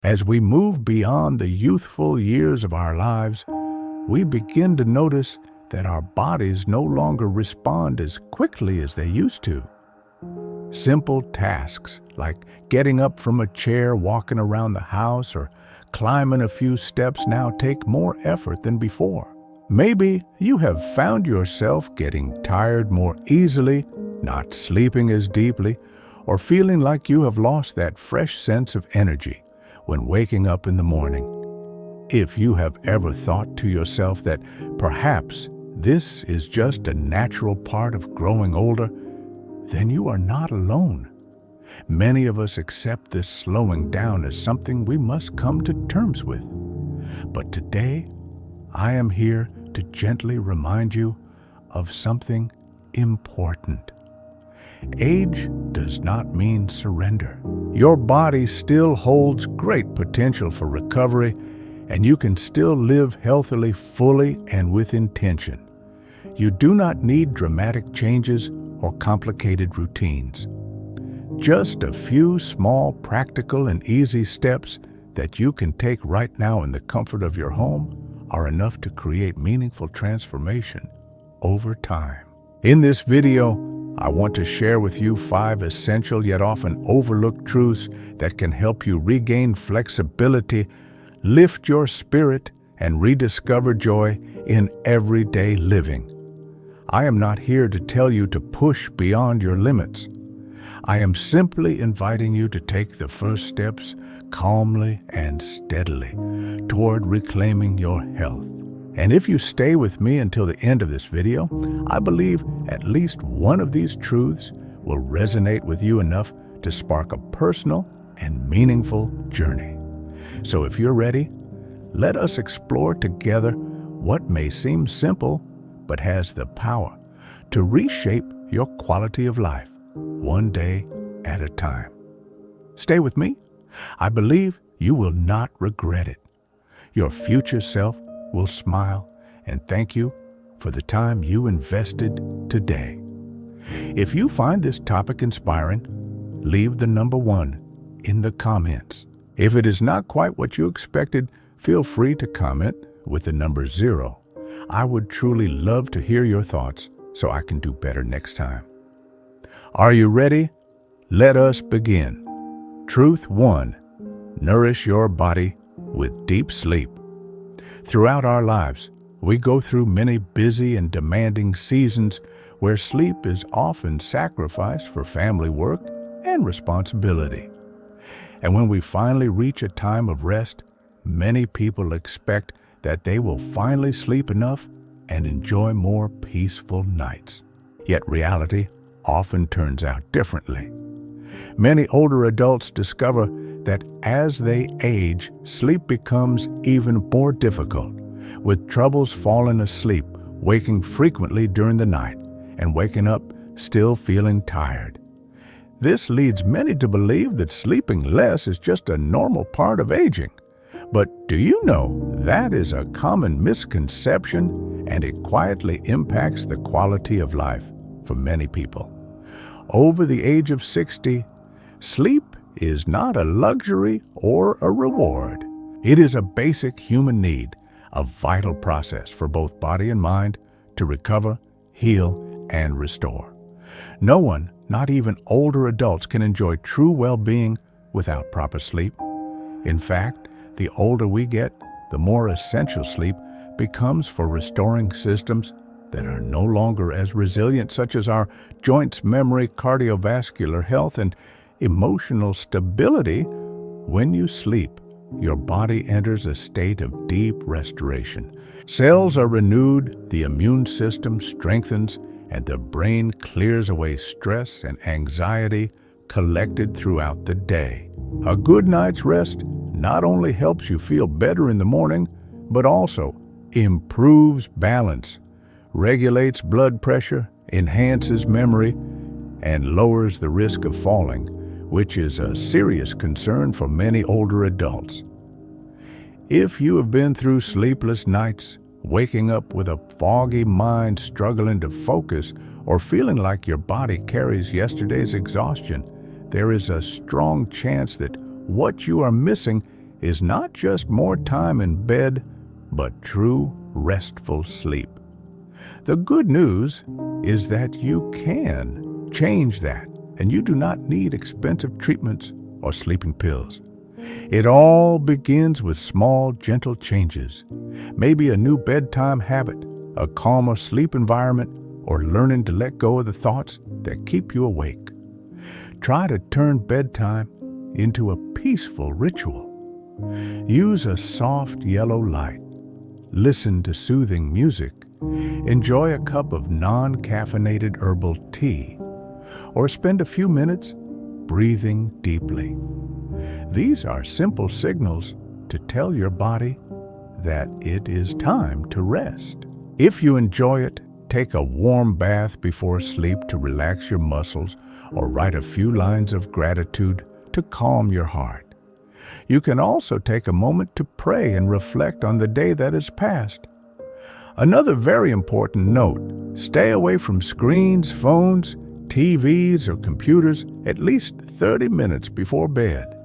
As we move beyond the youthful years of our lives, we begin to notice that our bodies no longer respond as quickly as they used to. Simple tasks like getting up from a chair, walking around the house, or climbing a few steps now take more effort than before. Maybe you have found yourself getting tired more easily, not sleeping as deeply, or feeling like you have lost that fresh sense of energy when waking up in the morning. If you have ever thought to yourself that perhaps this is just a natural part of growing older, then you are not alone. Many of us accept this slowing down as something we must come to terms with. But today, I am here to gently remind you of something important. Age does not mean surrender. Your body still holds great potential for recovery, and you can still live healthily, fully, and with intention. You do not need dramatic changes or complicated routines. Just a few small, practical, and easy steps that you can take right now in the comfort of your home are enough to create meaningful transformation over time. In this video, I want to share with you 5 essential yet often overlooked truths that can help you regain flexibility, lift your spirit, and rediscover joy in everyday living. I am not here to tell you to push beyond your limits. I am simply inviting you to take the first steps calmly and steadily toward reclaiming your health. And if you stay with me until the end of this video, I believe at least one of these truths will resonate with you enough to spark a personal and meaningful journey. So if you're ready, let us explore together what may seem simple but has the power to reshape your quality of life one day at a time. Stay with me. I believe you will not regret it. Your future self will smile and thank you for the time you invested today. If you find this topic inspiring, leave the number 1 in the comments. If it is not quite what you expected, feel free to comment with the number 0. I would truly love to hear your thoughts so I can do better next time. Are you ready? Let us begin. Truth 1. Nourish your body with deep sleep. Throughout our lives, we go through many busy and demanding seasons where sleep is often sacrificed for family work and responsibility. And when we finally reach a time of rest, many people expect that they will finally sleep enough and enjoy more peaceful nights. Yet reality often turns out differently. Many older adults discover that as they age, sleep becomes even more difficult, with troubles falling asleep, waking frequently during the night, and waking up still feeling tired. This leads many to believe that sleeping less is just a normal part of aging. But do you know that is a common misconception, and it quietly impacts the quality of life for many people? Over the age of 60, sleep is not a luxury or a reward. It is a basic human need, a vital process for both body and mind to recover, heal, and restore. No one, not even older adults, can enjoy true well-being without proper sleep. In fact, the older we get, the more essential sleep becomes for restoring systems that are no longer as resilient, such as our joints, memory, cardiovascular health, and emotional stability. When you sleep, your body enters a state of deep restoration. Cells are renewed, the immune system strengthens, and the brain clears away stress and anxiety collected throughout the day. A good night's rest not only helps you feel better in the morning, but also improves balance, regulates blood pressure, enhances memory, and lowers the risk of falling, which is a serious concern for many older adults. If you have been through sleepless nights, waking up with a foggy mind, struggling to focus, or feeling like your body carries yesterday's exhaustion, there is a strong chance that what you are missing is not just more time in bed, but true restful sleep. The good news is that you can change that, and you do not need expensive treatments or sleeping pills. It all begins with small, gentle changes. Maybe a new bedtime habit, a calmer sleep environment, or learning to let go of the thoughts that keep you awake. Try to turn bedtime into a peaceful ritual. Use a soft yellow light. Listen to soothing music. Enjoy a cup of non-caffeinated herbal tea. Or spend a few minutes breathing deeply. These are simple signals to tell your body that it is time to rest. If you enjoy it, take a warm bath before sleep to relax your muscles, or write a few lines of gratitude to calm your heart. You can also take a moment to pray and reflect on the day that has passed. Another very important note: stay away from screens, phones, TVs, or computers at least 30 minutes before bed.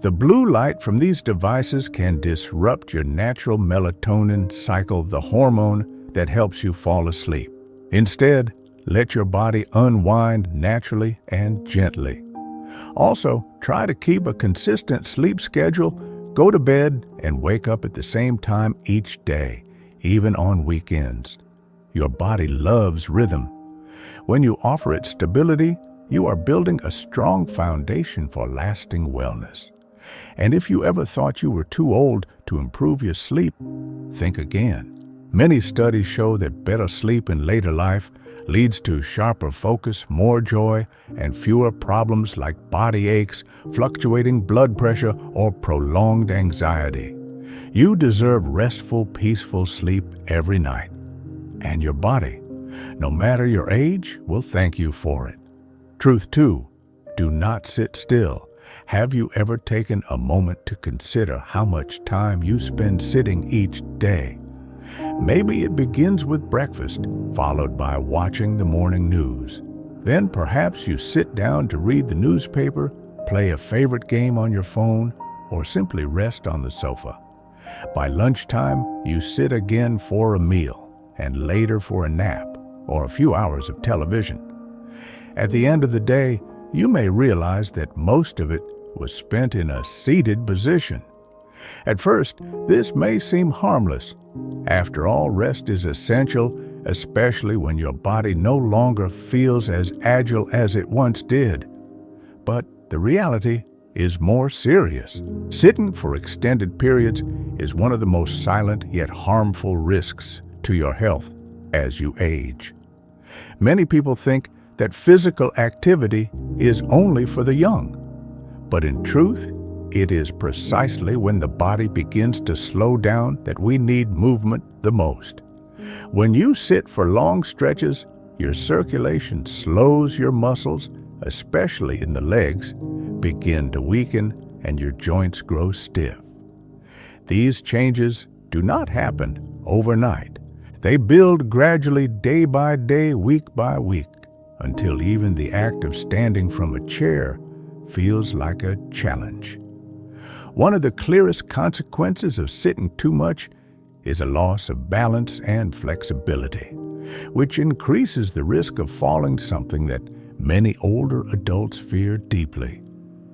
The blue light from these devices can disrupt your natural melatonin cycle, the hormone that helps you fall asleep. Instead, let your body unwind naturally and gently. Also, try to keep a consistent sleep schedule. Go to bed and wake up at the same time each day, even on weekends. Your body loves rhythm. When you offer it stability, you are building a strong foundation for lasting wellness. And if you ever thought you were too old to improve your sleep, think again. Many studies show that better sleep in later life leads to sharper focus, more joy, and fewer problems like body aches, fluctuating blood pressure, or prolonged anxiety. You deserve restful, peaceful sleep every night. And your body, no matter your age, will thank you for it. Truth two, do not sit still. Have you ever taken a moment to consider how much time you spend sitting each day? Maybe it begins with breakfast, followed by watching the morning news. Then perhaps you sit down to read the newspaper, play a favorite game on your phone, or simply rest on the sofa. By lunchtime, you sit again for a meal, and later for a nap, or a few hours of television. At the end of the day, you may realize that most of it was spent in a seated position. At first, this may seem harmless. After all, rest is essential, especially when your body no longer feels as agile as it once did. But the reality is more serious. Sitting for extended periods is one of the most silent yet harmful risks to your health as you age. Many people think that physical activity is only for the young. But in truth, it is precisely when the body begins to slow down that we need movement the most. When you sit for long stretches, your circulation slows, your muscles, especially in the legs, begin to weaken, and your joints grow stiff. These changes do not happen overnight. They build gradually, day by day, week by week, until even the act of standing from a chair feels like a challenge. One of the clearest consequences of sitting too much is a loss of balance and flexibility, which increases the risk of falling, something that many older adults fear deeply.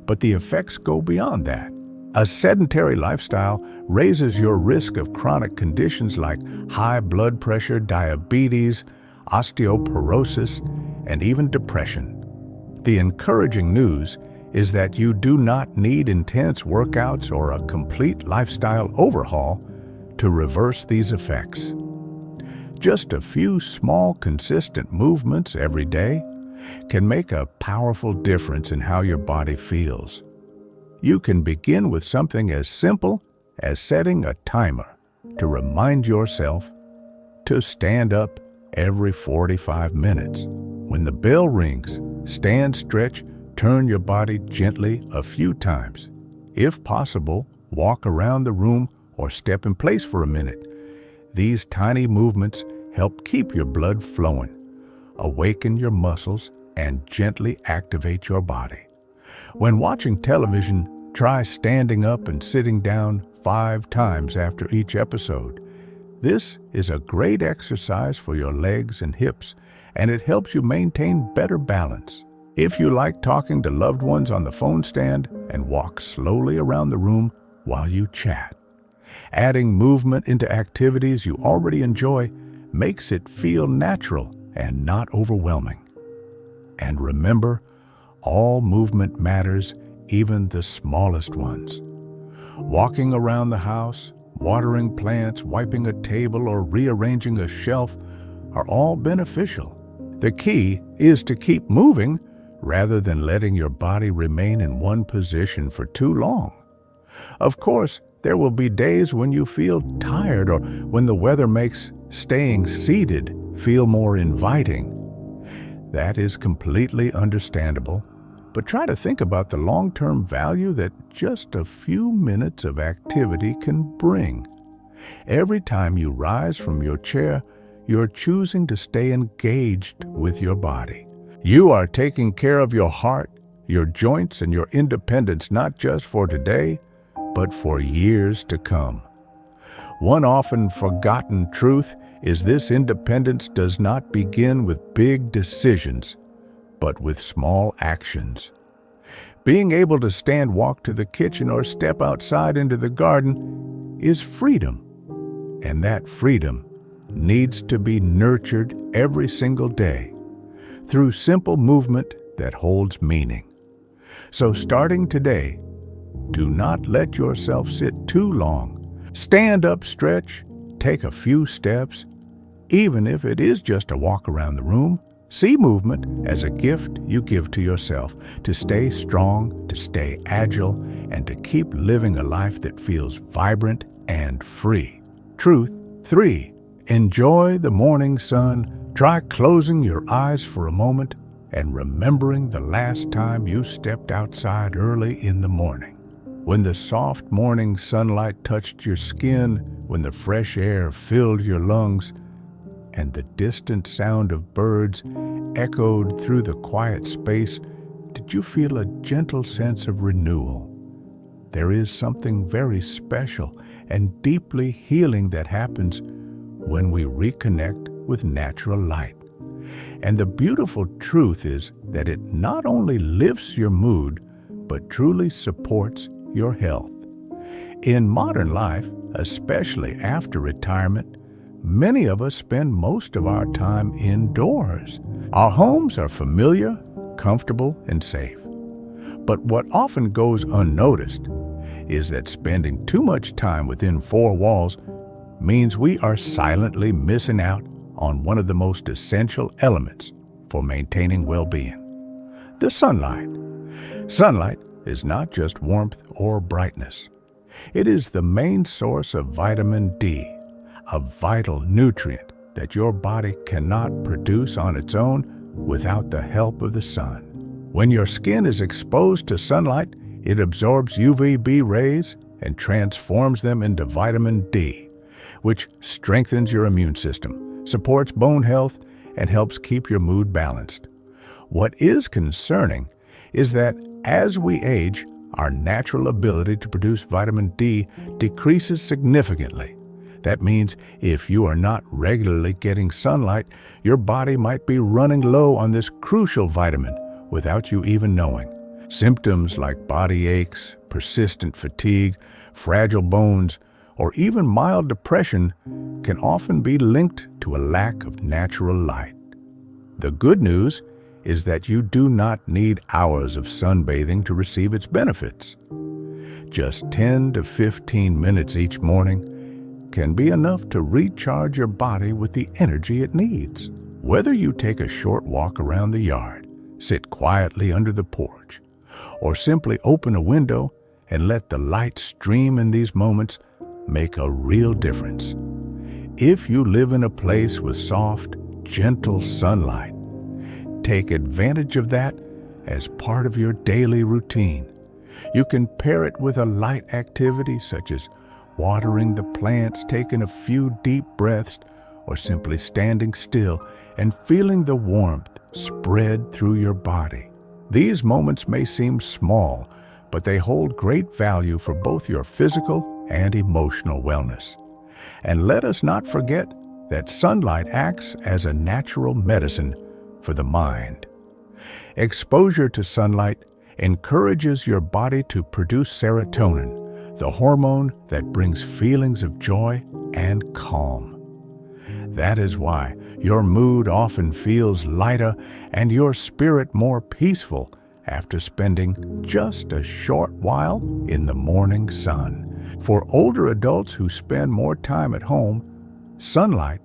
But the effects go beyond that. A sedentary lifestyle raises your risk of chronic conditions like high blood pressure, diabetes, osteoporosis, and even depression. The encouraging news is that you do not need intense workouts or a complete lifestyle overhaul to reverse these effects. Just a few small, consistent movements every day can make a powerful difference in how your body feels. You can begin with something as simple as setting a timer to remind yourself to stand up every 45 minutes. When the bell rings, stand, stretch, turn your body gently a few times. If possible, walk around the room or step in place for a minute. These tiny movements help keep your blood flowing, awaken your muscles, and gently activate your body. When watching television, Try standing up and sitting down 5 times after each episode. This is a great exercise for your legs and hips, and it helps you maintain better balance. If you like talking to loved ones on the phone stand, and walk slowly around the room while you chat. Adding movement into activities you already enjoy makes it feel natural and not overwhelming. And remember, all movement matters, even the smallest ones. Walking around the house, watering plants, wiping a table, or rearranging a shelf are all beneficial. The key is to keep moving rather than letting your body remain in one position for too long. Of course, there will be days when you feel tired or when the weather makes staying seated feel more inviting. That is completely understandable, but try to think about the long-term value that just a few minutes of activity can bring. Every time you rise from your chair, you're choosing to stay engaged with your body. You are taking care of your heart, your joints, and your independence not just for today, but for years to come. One often forgotten truth is this: independence does not begin with big decisions, but with small actions. Being able to walk to the kitchen or step outside into the garden is freedom, and that freedom needs to be nurtured every single day through simple movement that holds meaning. So starting today, do not let yourself sit too long. Stand up, stretch, take a few steps. Even if it is just a walk around the room, see movement as a gift you give to yourself to stay strong, to stay agile, and to keep living a life that feels vibrant and free. Truth 3. Enjoy the morning sun. Try closing your eyes for a moment and remembering the last time you stepped outside early in the morning. When the soft morning sunlight touched your skin, when the fresh air filled your lungs, and the distant sound of birds echoed through the quiet space, did you feel a gentle sense of renewal? There is something very special and deeply healing that happens when we reconnect with natural light. And the beautiful truth is that it not only lifts your mood, but truly supports your health. In modern life, especially after retirement, many of us spend most of our time indoors. Our homes are familiar, comfortable, and safe. But what often goes unnoticed is that spending too much time within 4 walls means we are silently missing out on one of the most essential elements for maintaining well-being: the sunlight. Sunlight is not just warmth or brightness. It is the main source of vitamin D, a vital nutrient that your body cannot produce on its own without the help of the sun. When your skin is exposed to sunlight, it absorbs UVB rays and transforms them into vitamin D, which strengthens your immune system, supports bone health, and helps keep your mood balanced. What is concerning is that as we age, our natural ability to produce vitamin D decreases significantly. That means if you are not regularly getting sunlight, your body might be running low on this crucial vitamin without you even knowing. Symptoms like body aches, persistent fatigue, fragile bones, or even mild depression can often be linked to a lack of natural light. The good news is that you do not need hours of sunbathing to receive its benefits. Just 10 to 15 minutes each morning can be enough to recharge your body with the energy it needs. Whether you take a short walk around the yard, sit quietly under the porch, or simply open a window and let the light stream in, these moments make a real difference. If you live in a place with soft, gentle sunlight, take advantage of that as part of your daily routine. You can pair it with a light activity such as watering the plants, taking a few deep breaths, or simply standing still and feeling the warmth spread through your body. These moments may seem small, but they hold great value for both your physical and emotional wellness. And let us not forget that sunlight acts as a natural medicine for the mind. Exposure to sunlight encourages your body to produce serotonin, the hormone that brings feelings of joy and calm. That is why your mood often feels lighter and your spirit more peaceful after spending just a short while in the morning sun. For older adults who spend more time at home, sunlight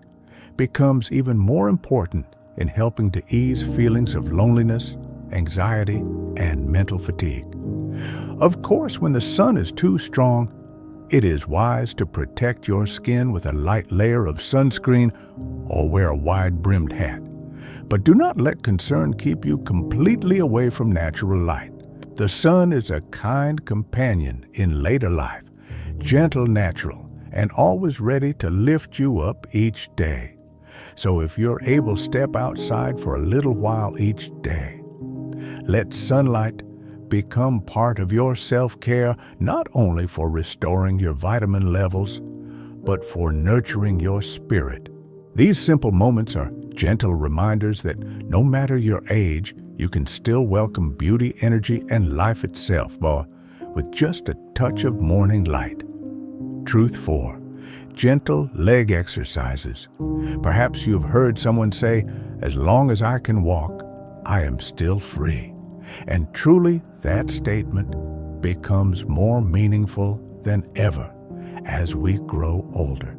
becomes even more important in helping to ease feelings of loneliness, anxiety, and mental fatigue. Of course, when the sun is too strong, it is wise to protect your skin with a light layer of sunscreen or wear a wide-brimmed hat. But do not let concern keep you completely away from natural light. The sun is a kind companion in later life, gentle, natural, and always ready to lift you up each day. So if you're able, step outside for a little while each day. Let sunlight become part of your self-care, not only for restoring your vitamin levels, but for nurturing your spirit. These simple moments are gentle reminders that no matter your age, you can still welcome beauty, energy, and life itself with just a touch of morning light. Truth 4. Gentle leg exercises. Perhaps you've heard someone say, "As long as I can walk, I am still free." And truly, that statement becomes more meaningful than ever as we grow older.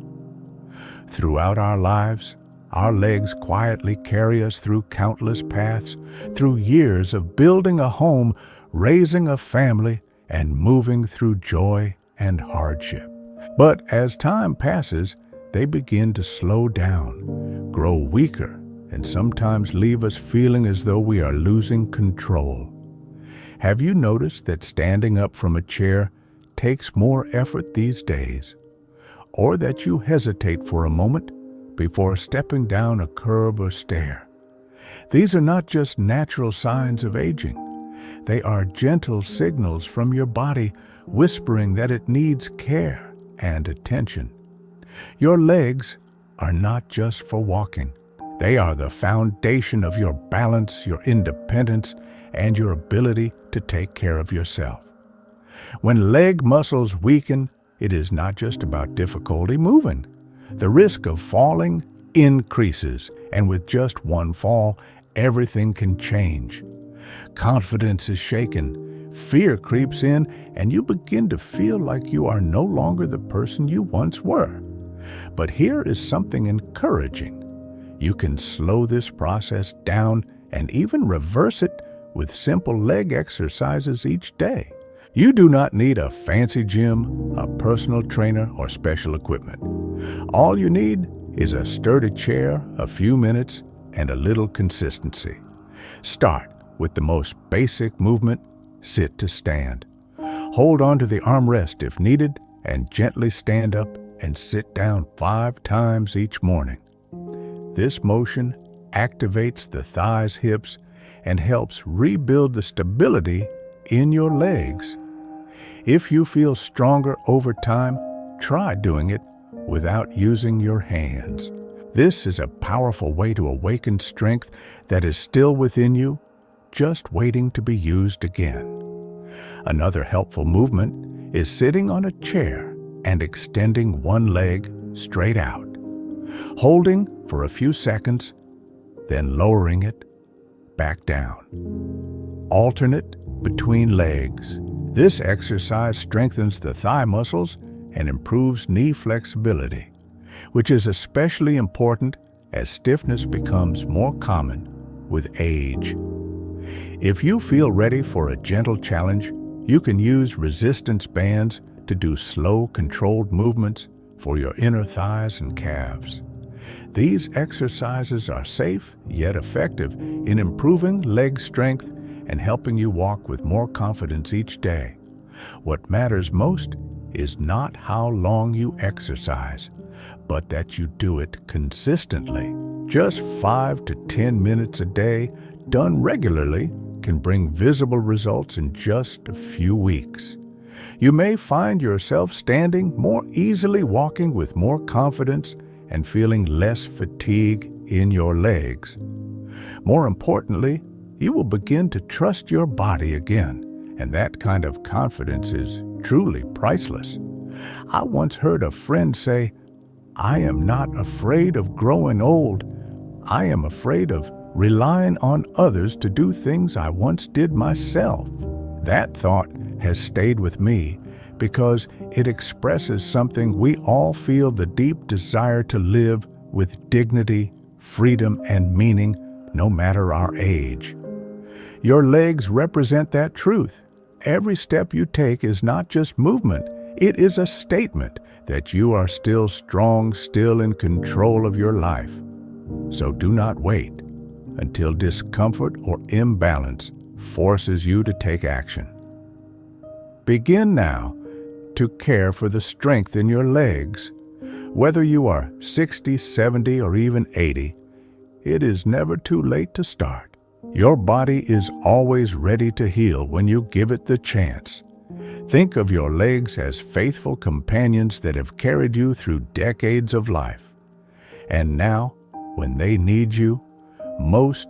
Throughout our lives, our legs quietly carry us through countless paths, through years of building a home, raising a family, and moving through joy and hardship. But as time passes, they begin to slow down, grow weaker, and sometimes leave us feeling as though we are losing control. Have you noticed that standing up from a chair takes more effort these days? Or that you hesitate for a moment before stepping down a curb or stair? These are not just natural signs of aging. They are gentle signals from your body whispering that it needs care and attention. Your legs are not just for walking. They are the foundation of your balance, your independence, and your ability to take care of yourself. When leg muscles weaken, it is not just about difficulty moving. The risk of falling increases, and with just one fall, everything can change. Confidence is shaken, fear creeps in, and you begin to feel like you are no longer the person you once were. But here is something encouraging. You can slow this process down and even reverse it with simple leg exercises each day. You do not need a fancy gym, a personal trainer, or special equipment. All you need is a sturdy chair, a few minutes, and a little consistency. Start with the most basic movement, sit to stand. Hold on to the armrest if needed, and gently stand up and sit down 5 times each morning. This motion activates the thighs, hips, and helps rebuild the stability in your legs. If you feel stronger over time, try doing it without using your hands. This is a powerful way to awaken strength that is still within you, just waiting to be used again. Another helpful movement is sitting on a chair and extending one leg straight out, holding for a few seconds, then lowering it back down. Alternate between legs. This exercise strengthens the thigh muscles and improves knee flexibility, which is especially important as stiffness becomes more common with age. If you feel ready for a gentle challenge, you can use resistance bands to do slow, controlled movements for your inner thighs and calves. These exercises are safe yet effective in improving leg strength and helping you walk with more confidence each day. What matters most is not how long you exercise, but that you do it consistently. Just 5 to 10 minutes a day, done regularly, can bring visible results in just a few weeks. You may find yourself standing more easily, walking with more confidence, and feeling less fatigue in your legs. More importantly, you will begin to trust your body again, and that kind of confidence is truly priceless. I once heard a friend say, "I am not afraid of growing old. I am afraid of relying on others to do things I once did myself." That thought has stayed with me because it expresses something we all feel: the deep desire to live with dignity, freedom, and meaning, no matter our age. Your legs represent that truth. Every step you take is not just movement, it is a statement that you are still strong, still in control of your life. So do not wait until discomfort or imbalance forces you to take action. Begin now to care for the strength in your legs. Whether you are 60, 70, or even 80, it is never too late to start. Your body is always ready to heal when you give it the chance. Think of your legs as faithful companions that have carried you through decades of life. And now, when they need you most,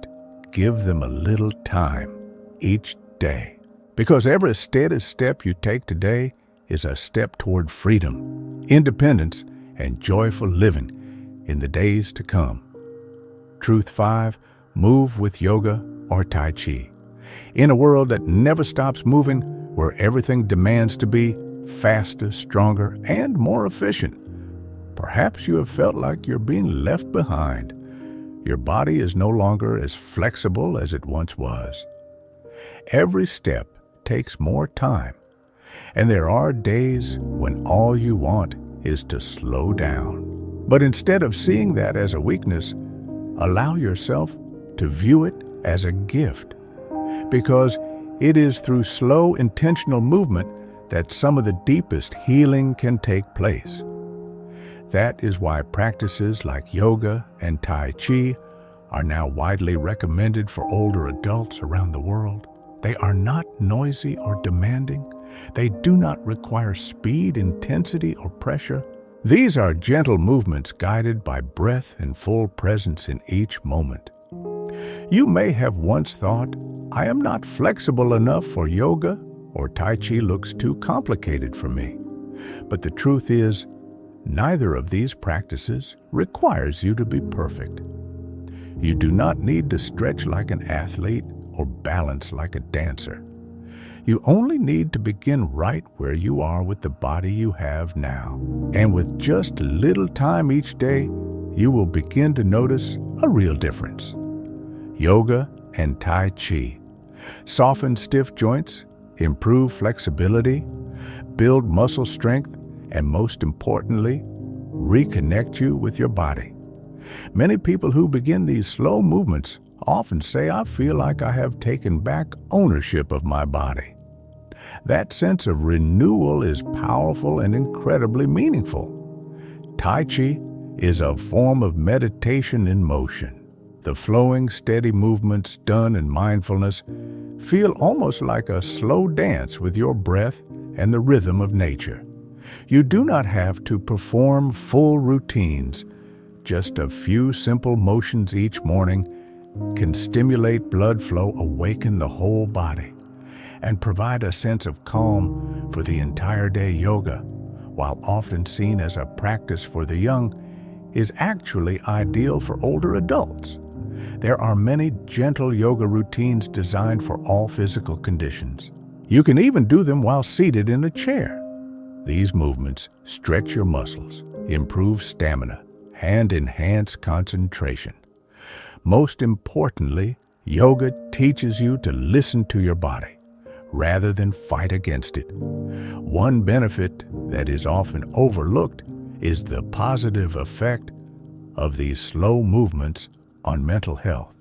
give them a little time each day. Because every steady step you take today is a step toward freedom, independence, and joyful living in the days to come. Truth 5. Move with yoga or Tai Chi. In a world that never stops moving, where everything demands to be faster, stronger, and more efficient, perhaps you have felt like you're being left behind. Your body is no longer as flexible as it once was. Every step takes more time, and there are days when all you want is to slow down. But instead of seeing that as a weakness, allow yourself to view it as a gift, because it is through slow, intentional movement that some of the deepest healing can take place. That is why practices like yoga and Tai Chi are now widely recommended for older adults around the world. They are not noisy or demanding. They do not require speed, intensity, or pressure. These are gentle movements guided by breath and full presence in each moment. You may have once thought, "I am not flexible enough for yoga," or Tai Chi looks too complicated for me. But the truth is, neither of these practices requires you to be perfect. You do not need to stretch like an athlete or balance like a dancer. You only need to begin right where you are with the body you have now. And with just a little time each day, you will begin to notice a real difference. Yoga and Tai Chi soften stiff joints, improve flexibility, build muscle strength, and most importantly, reconnect you with your body. Many people who begin these slow movements often say, "I feel like I have taken back ownership of my body." That sense of renewal is powerful and incredibly meaningful. Tai Chi is a form of meditation in motion. The flowing, steady movements done in mindfulness feel almost like a slow dance with your breath and the rhythm of nature. You do not have to perform full routines. Just a few simple motions each morning can stimulate blood flow, awaken the whole body, and provide a sense of calm for the entire day. Yoga, while often seen as a practice for the young, is actually ideal for older adults. There are many gentle yoga routines designed for all physical conditions. You can even do them while seated in a chair. These movements stretch your muscles, improve stamina, and enhance concentration. Most importantly, yoga teaches you to listen to your body rather than fight against it. One benefit that is often overlooked is the positive effect of these slow movements on mental health.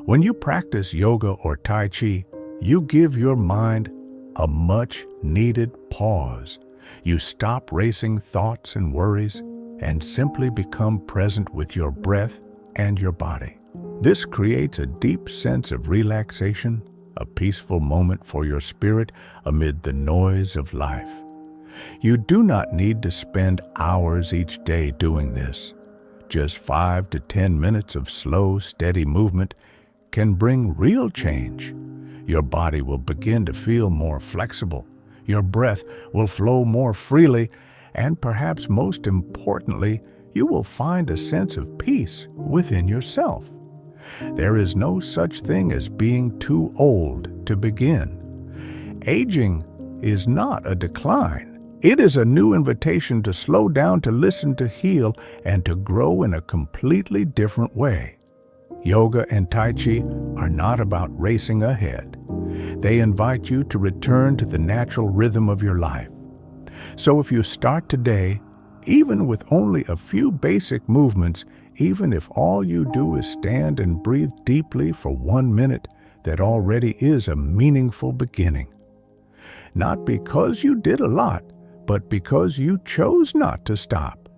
When you practice yoga or Tai Chi, you give your mind a much-needed pause. You stop racing thoughts and worries and simply become present with your breath and your body. This creates a deep sense of relaxation, a peaceful moment for your spirit amid the noise of life. You do not need to spend hours each day doing this. Just 5 to 10 minutes of slow, steady movement can bring real change. Your body will begin to feel more flexible. Your breath will flow more freely, and perhaps most importantly, you will find a sense of peace within yourself. There is no such thing as being too old to begin. Aging is not a decline. It is a new invitation to slow down, to listen, to heal, and to grow in a completely different way. Yoga and Tai Chi are not about racing ahead. They invite you to return to the natural rhythm of your life. So if you start today, even with only a few basic movements, even if all you do is stand and breathe deeply for 1 minute, that already is a meaningful beginning. Not because you did a lot, but because you chose not to stop.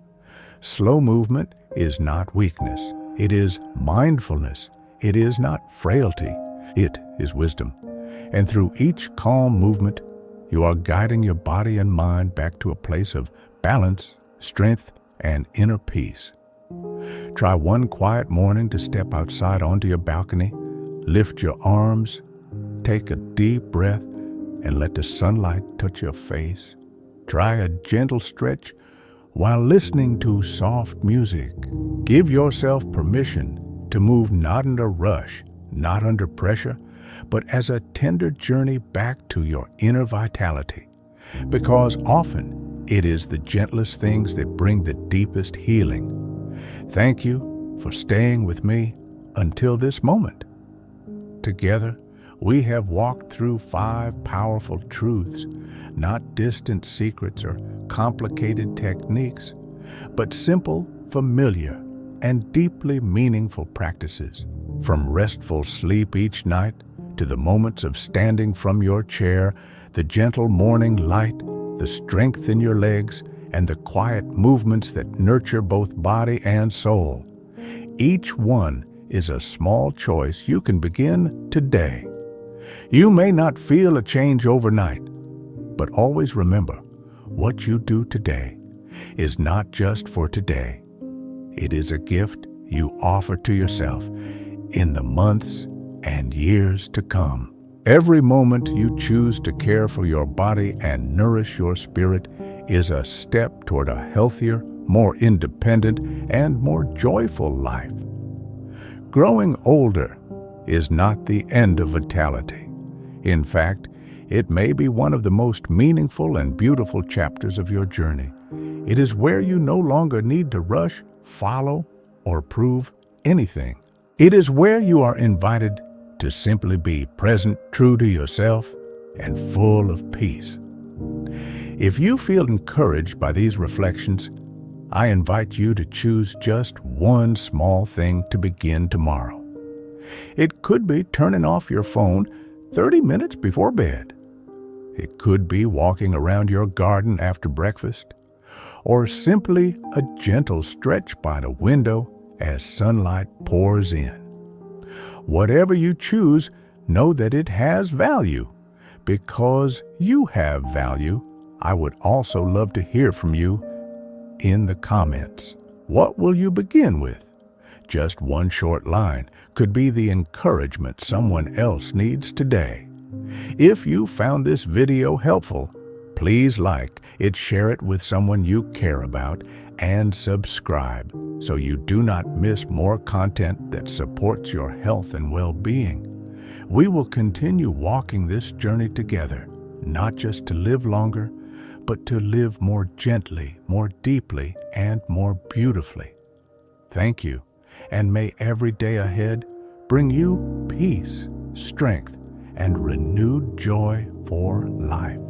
Slow movement is not weakness. It is mindfulness. It is not frailty. It is wisdom. And through each calm movement, you are guiding your body and mind back to a place of balance, strength, and inner peace. Try one quiet morning to step outside onto your balcony, lift your arms, take a deep breath, and let the sunlight touch your face. Try a gentle stretch while listening to soft music. Give yourself permission to move not in a rush, not under pressure, but as a tender journey back to your inner vitality. Because often it is the gentlest things that bring the deepest healing. Thank you for staying with me until this moment. Together, we have walked through 5 powerful truths, not distant secrets or complicated techniques, but simple, familiar, and deeply meaningful practices. From restful sleep each night to the moments of standing from your chair, the gentle morning light, the strength in your legs, and the quiet movements that nurture both body and soul. Each one is a small choice you can begin today. You may not feel a change overnight, but always remember, what you do today is not just for today. It is a gift you offer to yourself in the months and years to come. Every moment you choose to care for your body and nourish your spirit is a step toward a healthier, more independent, and more joyful life. Growing older is not the end of vitality. In fact, it may be one of the most meaningful and beautiful chapters of your journey. It is where you no longer need to rush, follow, or prove anything. It is where you are invited to simply be present, true to yourself, and full of peace. If you feel encouraged by these reflections, I invite you to choose just one small thing to begin tomorrow. It could be turning off your phone 30 minutes before bed. It could be walking around your garden after breakfast, or simply a gentle stretch by the window as sunlight pours in. Whatever you choose, know that it has value. Because you have value, I would also love to hear from you in the comments. What will you begin with? Just one short line could be the encouragement someone else needs today. If you found this video helpful, please like it, share it with someone you care about, and subscribe so you do not miss more content that supports your health and well-being. We will continue walking this journey together, not just to live longer, but to live more gently, more deeply, and more beautifully. Thank you, and may every day ahead bring you peace, strength, and renewed joy for life.